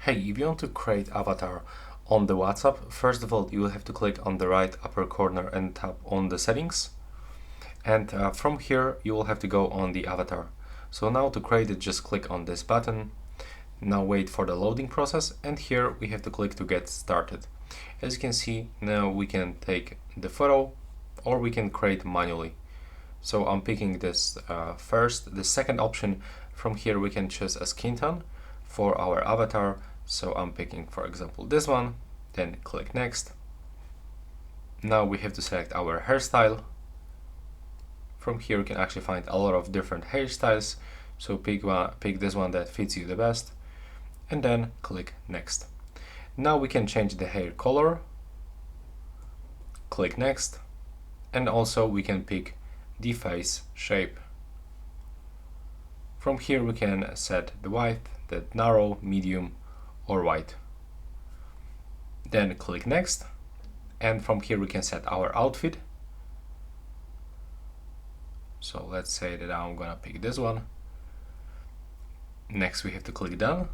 Hey, if you want to create avatar on the WhatsApp, first of all, you will have to click on the right upper corner and tap on the settings. And from here, you will have to go on the avatar. So now to create it, just click on this button. Now wait for the loading process. And here we have to click to get started. As you can see, now we can take the photo or we can create manually. So I'm picking this first. The second option, from here we can choose a skin tone for our avatar. So I'm picking, for example, this one, then click next. Now we have to select our hairstyle. From here you can actually find a lot of different hairstyles. So pick this one that fits you the best, and then click next. Now we can change the hair color. Click next, and also we can pick the face shape. From here we can set the width, the narrow, medium, or wide. Then click next, and from here we can set our outfit. So let's say that I'm gonna pick this one. Next we have to click done,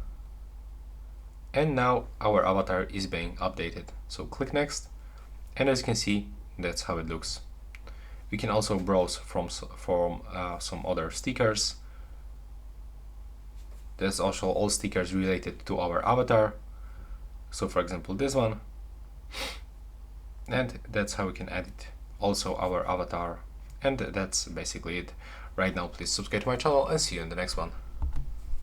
and now our avatar is being updated. So click next, and as you can see, that's how it looks. We can also browse from some other stickers. There's also all stickers related to our avatar. So for example, this one. And that's how we can edit also our avatar. And that's basically it. Right now, please subscribe to my channel and see you in the next one.